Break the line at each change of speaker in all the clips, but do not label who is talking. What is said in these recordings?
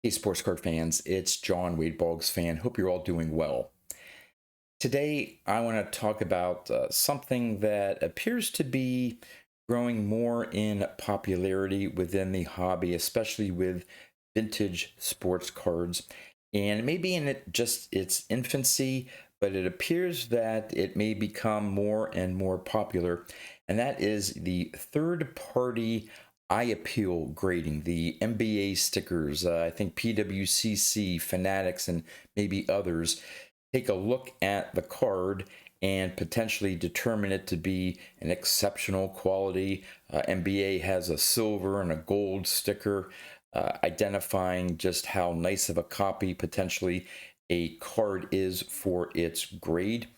Hey, sports card fans, it's John Wade, Boggs fan. Hope you're all doing well. Today, I want to talk about something that appears to be growing more in popularity within the hobby, especially with vintage sports cards. And it may be in just its infancy, but it appears that it may become more and more popular. And that is the third party eye appeal grading, the MBA stickers. I think PWCC, Fanatics, and maybe others take a look at the card and potentially determine it to be an exceptional quality. MBA has a silver and a gold sticker, identifying just how nice of a copy potentially a card is for its grade.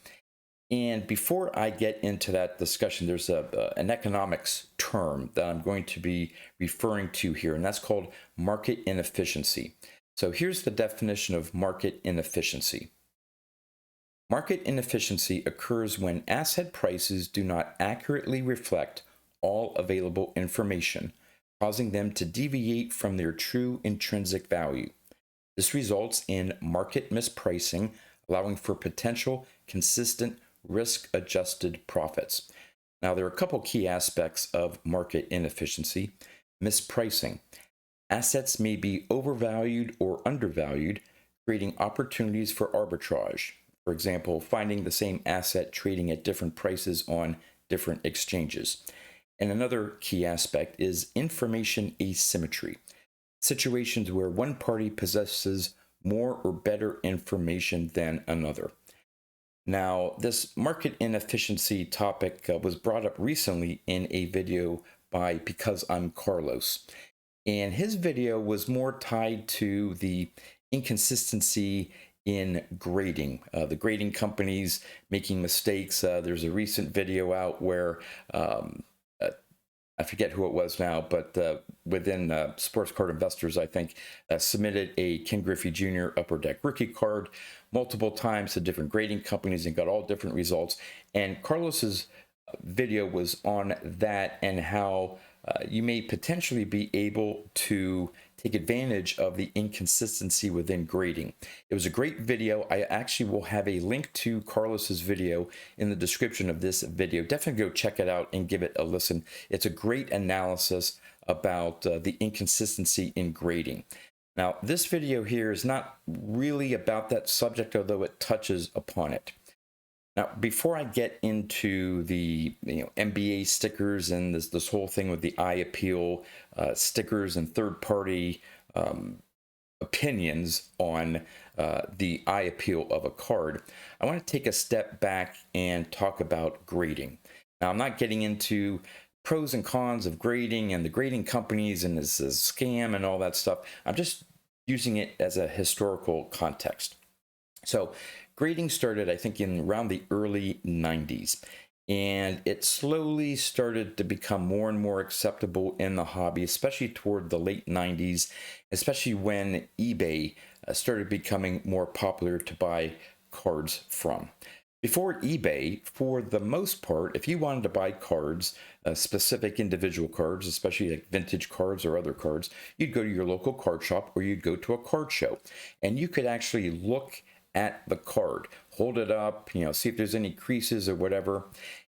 And before I get into that discussion, there's an economics term that I'm going to be referring to here, and that's called market inefficiency. So here's the definition of market inefficiency. Market inefficiency occurs when asset prices do not accurately reflect all available information, causing them to deviate from their true intrinsic value. This results in market mispricing, allowing for potential consistent risk-adjusted profits. Now, there are a couple key aspects of market inefficiency. Mispricing. Assets may be overvalued or undervalued, creating opportunities for arbitrage. For example, finding the same asset trading at different prices on different exchanges. And another key aspect is information asymmetry. Situations where one party possesses more or better information than another. Now, this market inefficiency topic was brought up recently in a video by Because I'm Carlos. And his video was more tied to the inconsistency in grading, the grading companies making mistakes. There's a recent video out where I forget who it was now, but within Sports Card Investors, I think, submitted a Ken Griffey Jr. Upper Deck rookie card multiple times to different grading companies and got all different results. And Carlos's video was on that and how you may potentially be able to take advantage of the inconsistency within grading. It was a great video. I actually will have a link to Carlos's video in the description of this video. Definitely go check it out and give it a listen. It's a great analysis about the inconsistency in grading. Now, this video here is not really about that subject, although it touches upon it. Now, before I get into the MBA stickers and this whole thing with the eye appeal stickers and third-party opinions on the eye appeal of a card, I want to take a step back and talk about grading. Now, I'm not getting into pros and cons of grading and the grading companies and this is a scam and all that stuff. I'm just using it as a historical context. So grading started, I think, in around the early 90s, and it slowly started to become more and more acceptable in the hobby, especially toward the late 90s, especially when eBay started becoming more popular to buy cards from. Before eBay, for the most part, if you wanted to buy cards, specific individual cards, especially like vintage cards or other cards, you'd go to your local card shop or you'd go to a card show, and you could actually look at the card, hold it up, see if there's any creases or whatever.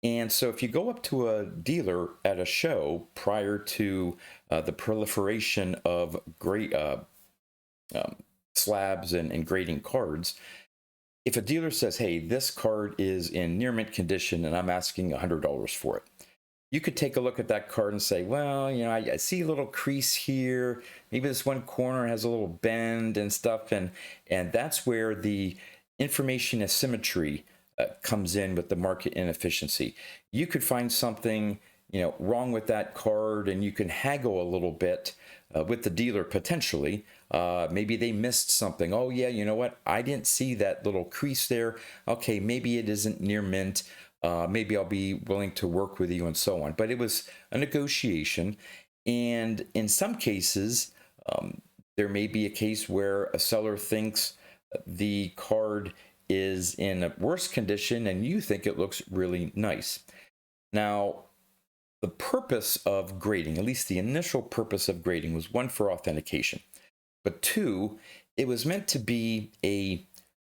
And so if you go up to a dealer at a show prior to the proliferation of great slabs and grading cards, if a dealer says, hey, this card is in near mint condition and I'm asking $100 for it, you could take a look at that card and say, well, I see a little crease here. Maybe this one corner has a little bend and stuff. And that's where the information asymmetry comes in with the market inefficiency. You could find something, wrong with that card and you can haggle a little bit with the dealer potentially. Maybe they missed something. Oh yeah, you know what? I didn't see that little crease there. Okay, maybe it isn't near mint. Maybe I'll be willing to work with you and so on. But it was a negotiation. And in some cases, there may be a case where a seller thinks the card is in a worse condition and you think it looks really nice. Now, the purpose of grading, at least the initial purpose of grading, was one for authentication. but two, it was meant to be a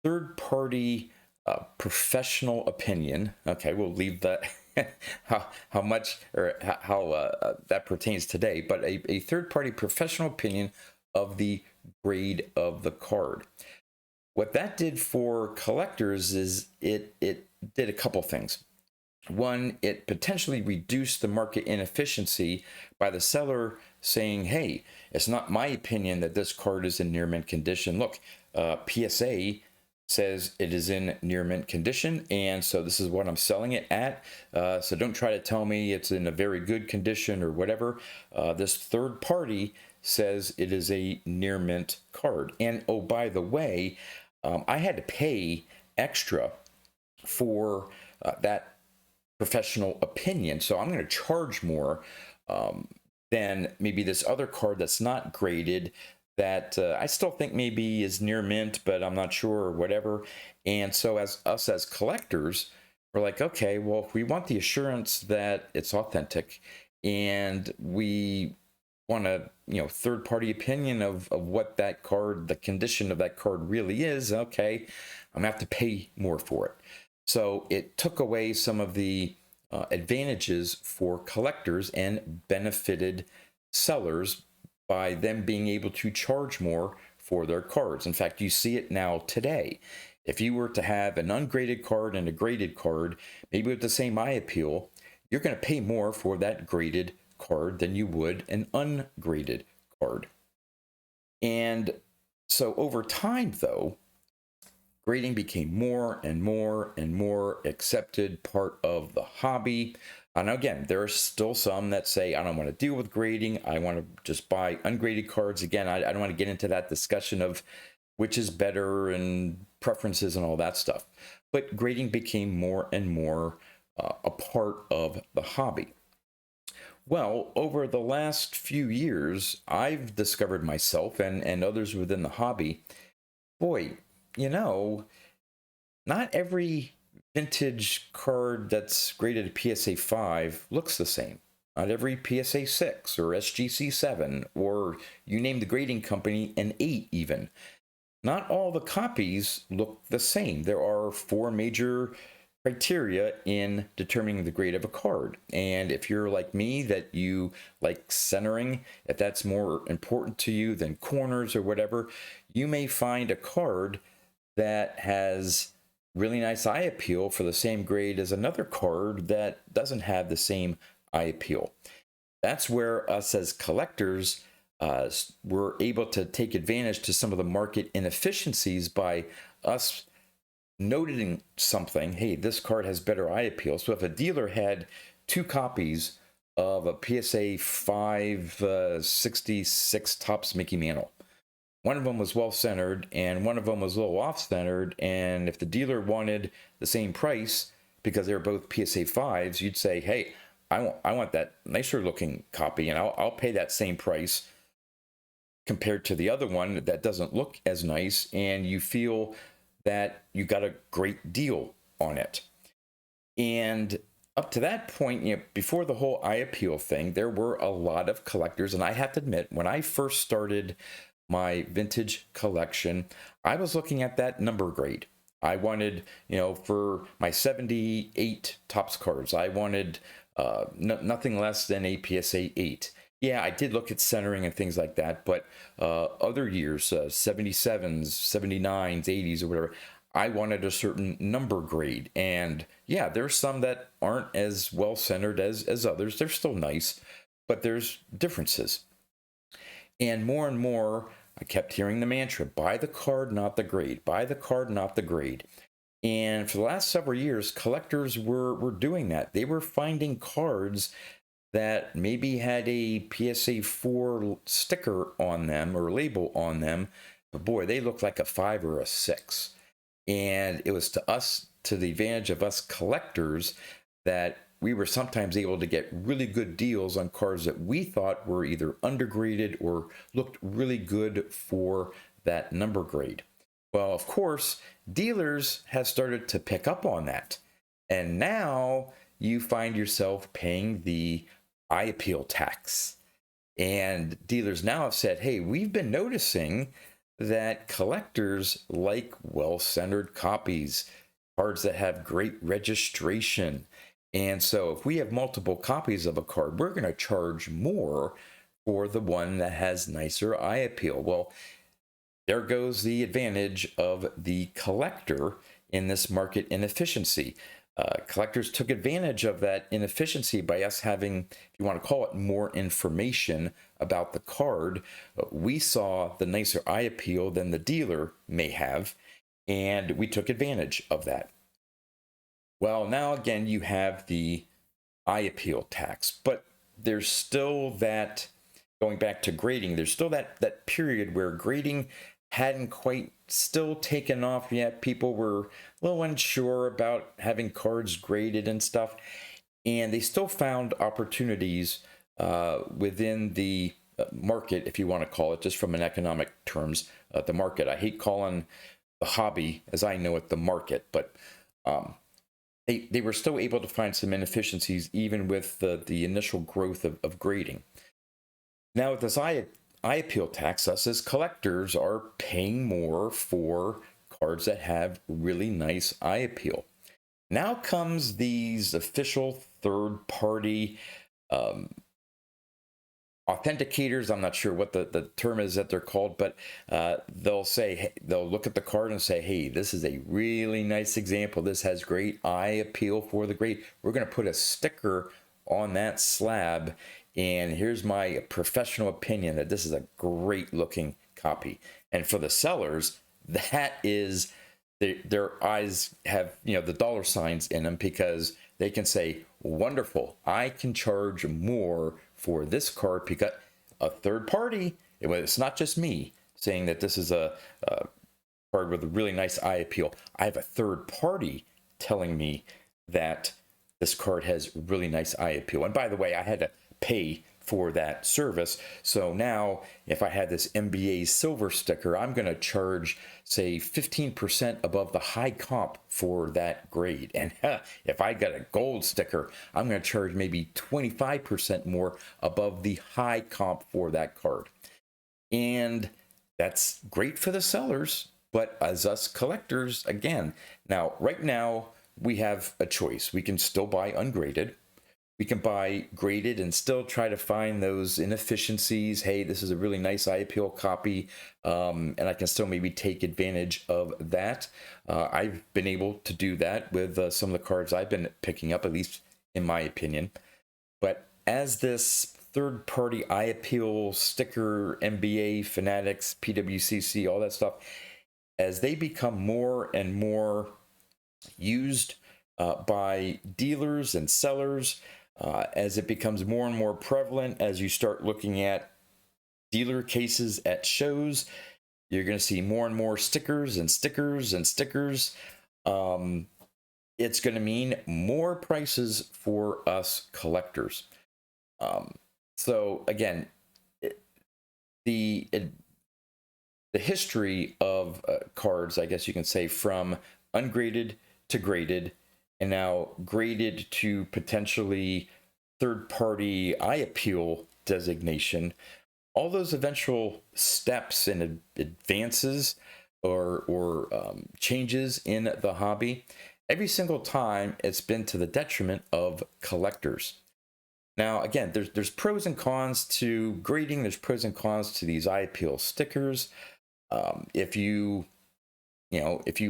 third-party professional opinion. Okay, we'll leave that how much or how that pertains today, but a third-party professional opinion of the grade of the card. What that did for collectors is it did a couple things. One, it potentially reduced the market inefficiency by the seller saying, hey, it's not my opinion that this card is in near mint condition. Look, PSA says it is in near mint condition, and so this is what I'm selling it at. So don't try to tell me it's in a very good condition or whatever. This third party says it is a near mint card. And oh, by the way, I had to pay extra for that professional opinion. So I'm going to charge more than maybe this other card that's not graded that I still think maybe is near mint, but I'm not sure or whatever. And so as us as collectors, we're like, okay, well, if we want the assurance that it's authentic and we want a third party opinion of what that card, the condition of that card really is, okay, I'm gonna have to pay more for it. So it took away some of the advantages for collectors and benefited sellers by them being able to charge more for their cards. In fact, you see it now today. If you were to have an ungraded card and a graded card, maybe with the same eye appeal, you're going to pay more for that graded card than you would an ungraded card. And so over time, though, grading became more and more and more accepted part of the hobby. And again, there are still some that say, I don't want to deal with grading. I want to just buy ungraded cards. Again, I don't want to get into that discussion of which is better and preferences and all that stuff. But grading became more and more a part of the hobby. Well, over the last few years, I've discovered myself and others within the hobby, boy, not every vintage card that's graded a PSA 5 looks the same. Not every PSA 6 or SGC 7 or you name the grading company, an 8 even. Not all the copies look the same. There are 4 major criteria in determining the grade of a card. And if you're like me, that you like centering, if that's more important to you than corners or whatever, you may find a card that has really nice eye appeal for the same grade as another card that doesn't have the same eye appeal. That's where us as collectors were able to take advantage to some of the market inefficiencies by us noting something. Hey, this card has better eye appeal. So if a dealer had 2 copies of a PSA 566 Topps Mickey Mantle, one of them was well-centered and one of them was a little off-centered, and if the dealer wanted the same price because they were both PSA 5s, you'd say, hey, I want that nicer looking copy, and I'll pay that same price compared to the other one that doesn't look as nice, and you feel that you got a great deal on it. And up to that point, before the whole eye appeal thing, there were a lot of collectors, and I have to admit, when I first started my vintage collection, I was looking at that number grade. I wanted, for my 78 Topps cards, I wanted nothing less than a PSA 8. Yeah, I did look at centering and things like that, but other years, 77s, 79s, 80s, or whatever, I wanted a certain number grade. And yeah, there's some that aren't as well centered as others. They're still nice, but there's differences. And more, I kept hearing the mantra, buy the card, not the grade. Buy the card, not the grade. And for the last several years, collectors were doing that. They were finding cards that maybe had a PSA 4 sticker on them or label on them, but boy, they looked like a 5 or a 6. And it was to the advantage of us collectors, that we were sometimes able to get really good deals on cards that we thought were either undergraded or looked really good for that number grade. Well, of course, dealers have started to pick up on that. And now you find yourself paying the eye appeal tax. And dealers now have said, hey, we've been noticing that collectors like well-centered copies, cards that have great registration. And so if we have multiple copies of a card, we're going to charge more for the one that has nicer eye appeal. Well, there goes the advantage of the collector in this market inefficiency. Collectors took advantage of that inefficiency by us having, if you want to call it, more information about the card. We saw the nicer eye appeal than the dealer may have, and we took advantage of that. Well, now again, you have the eye appeal tax, but there's still that, going back to grading, there's still that period where grading hadn't quite still taken off yet. People were a little unsure about having cards graded and stuff, and they still found opportunities within the market, if you want to call it, just from an economic terms, the market. I hate calling the hobby, as I know it, the market, but they were still able to find some inefficiencies even with the initial growth of grading. Now with this eye appeal tax, us as collectors are paying more for cards that have really nice eye appeal. Now comes these official third-party authenticators. I'm not sure what the term is that they're called, but they'll say, hey, they'll look at the card and say, hey, this is a really nice example. This has great eye appeal for the grade. We're going to put a sticker on that slab, and here's my professional opinion that this is a great looking copy. And for the sellers, that is, their eyes have, you know, the dollar signs in them, because they can say, wonderful, I can charge more for this card because a third party, it's not just me saying that this is a card with a really nice eye appeal. I have a third party telling me that this card has really nice eye appeal. And by the way, I had to pay for that service. So now if I had this MBA silver sticker, I'm going to charge, say, 15% above the high comp for that grade. And if I got a gold sticker, I'm going to charge maybe 25% more above the high comp for that card. And that's great for the sellers, but as us collectors, again, now, right now, we have a choice. We can still buy ungraded. We can buy graded and still try to find those inefficiencies. Hey, this is a really nice eye appeal copy, and I can still maybe take advantage of that. I've been able to do that with some of the cards I've been picking up, at least in my opinion. But as this third-party eye appeal sticker, MBA, Fanatics, PWCC, all that stuff, as they become more and more used by dealers and sellers, as it becomes more and more prevalent, as you start looking at dealer cases at shows, you're going to see more and more stickers and stickers and stickers. It's going to mean more prices for us collectors. So again, the history of cards, I guess you can say, from ungraded to graded, and now graded to potentially third-party eye appeal designation, all those eventual steps and advances or changes in the hobby, every single time it's been to the detriment of collectors. Now, again, there's pros and cons to grading. There's pros and cons to these eye appeal stickers. If you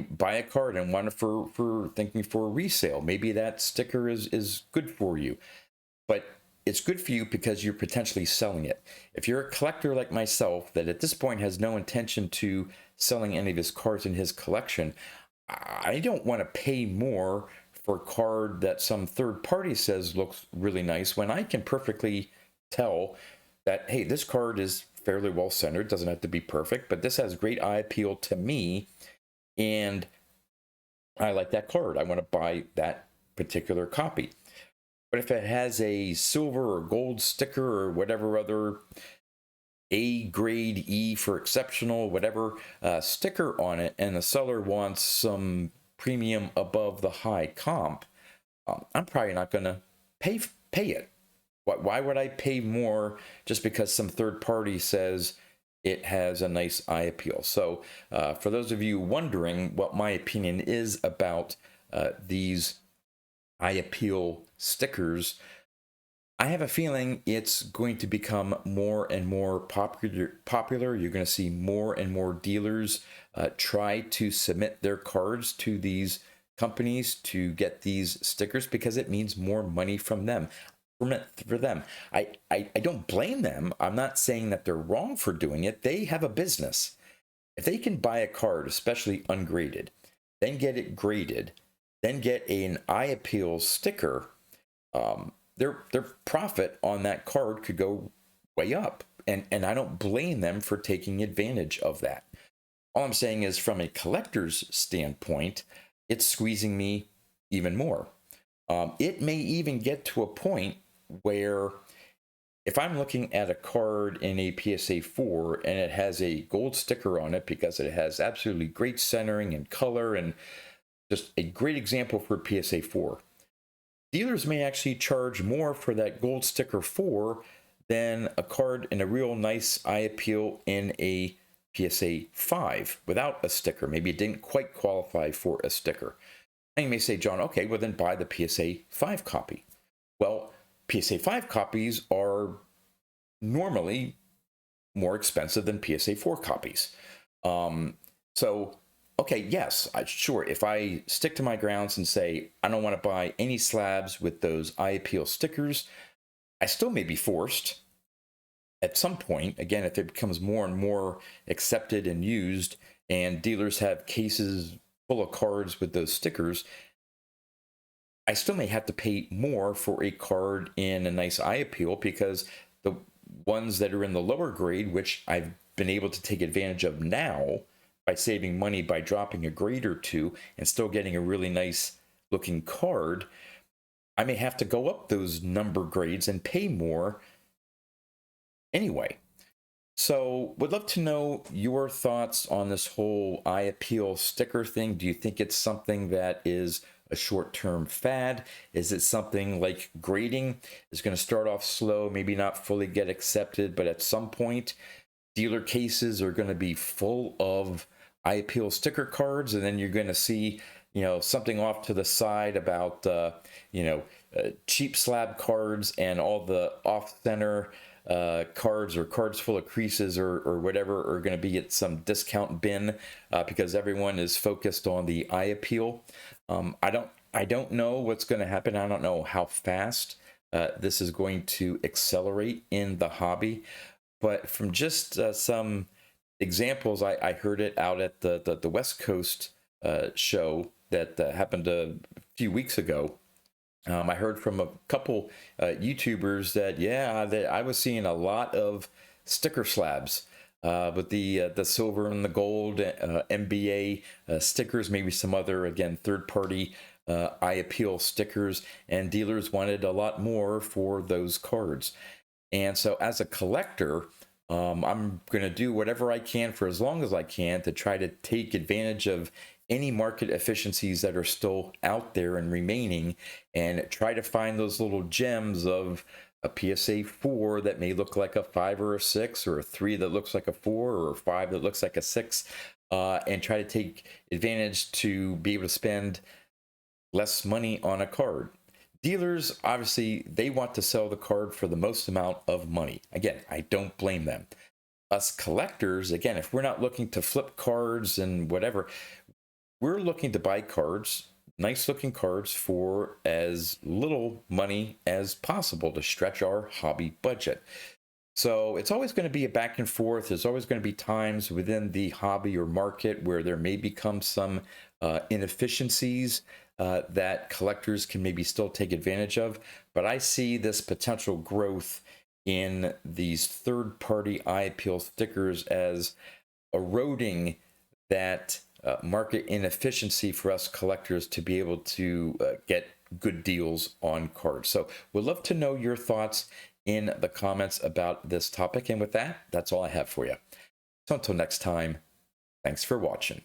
buy a card and want it for thinking for resale, maybe that sticker is good for you. But it's good for you because you're potentially selling it. If you're a collector like myself that at this point has no intention to selling any of his cards in his collection, I don't want to pay more for a card that some third party says looks really nice when I can perfectly tell that, hey, this card is fairly well centered, doesn't have to be perfect, but this has great eye appeal to me, and I like that card. I want to buy that particular copy. But if it has a silver or gold sticker or whatever other A grade, E for exceptional, whatever sticker on it, and the seller wants some premium above the high comp, I'm probably not going to pay it. Why would I pay more just because some third party says it has a nice eye appeal? So for those of you wondering what my opinion is about these eye appeal stickers, I have a feeling it's going to become more and more popular. You're going to see more and more dealers try to submit their cards to these companies to get these stickers because it means more money from them. For them, I don't blame them. I'm not saying that they're wrong for doing it. They have a business. If they can buy a card, especially ungraded, then get it graded, then get an eye appeal sticker, their profit on that card could go way up. And I don't blame them for taking advantage of that. All I'm saying is, from a collector's standpoint, it's squeezing me even more. It may even get to a point where if I'm looking at a card in a PSA 4 and it has a gold sticker on it because it has absolutely great centering and color and just a great example for PSA 4, dealers may actually charge more for that gold sticker 4 than a card in a real nice eye appeal in a PSA 5 without a sticker. Maybe it didn't quite qualify for a sticker. And you may say, John, okay, well then buy the PSA 5 copy. Well, PSA 5 copies are normally more expensive than PSA 4 copies. So, okay, yes, sure, if I stick to my grounds and say I don't want to buy any slabs with those eye appeal stickers, I still may be forced at some point, again, if it becomes more and more accepted and used and dealers have cases full of cards with those stickers, I still may have to pay more for a card in a nice eye appeal because the ones that are in the lower grade, which I've been able to take advantage of now by saving money by dropping a grade or two and still getting a really nice looking card, I may have to go up those number grades and pay more anyway. So would love to know your thoughts on this whole eye appeal sticker thing. Do you think it's something that is a short-term fad? Is it something like grading is going to start off slow, maybe not fully get accepted, but at some point dealer cases are going to be full of eye appeal sticker cards, and then you're going to see, something off to the side about, cheap slab cards and all the off-center cards or cards full of creases or whatever are going to be at some discount bin because everyone is focused on the eye appeal. I don't know what's going to happen. I don't know how fast this is going to accelerate in the hobby, but from just some examples, I heard it out at the West Coast show that happened a few weeks ago. I heard from a couple YouTubers that I was seeing a lot of sticker slabs with the silver and the gold MBA stickers, maybe some other, again, third-party eye appeal stickers, and dealers wanted a lot more for those cards. And so as a collector, I'm going to do whatever I can for as long as I can to try to take advantage of any market efficiencies that are still out there and remaining, and try to find those little gems of a PSA 4 that may look like a 5 or a 6, or a 3 that looks like a 4, or a 5 that looks like a 6, and try to take advantage to be able to spend less money on a card. Dealers, obviously, they want to sell the card for the most amount of money. Again, I don't blame them. Us collectors, again, if we're not looking to flip cards and whatever, we're looking to buy cards, nice looking cards, for as little money as possible to stretch our hobby budget. So it's always going to be a back and forth. There's always going to be times within the hobby or market where there may become some inefficiencies that collectors can maybe still take advantage of. But I see this potential growth in these third-party eye appeal stickers as eroding that market inefficiency for us collectors to be able to get good deals on cards. So we'd love to know your thoughts in the comments about this topic. And with that, that's all I have for you. So until next time, thanks for watching.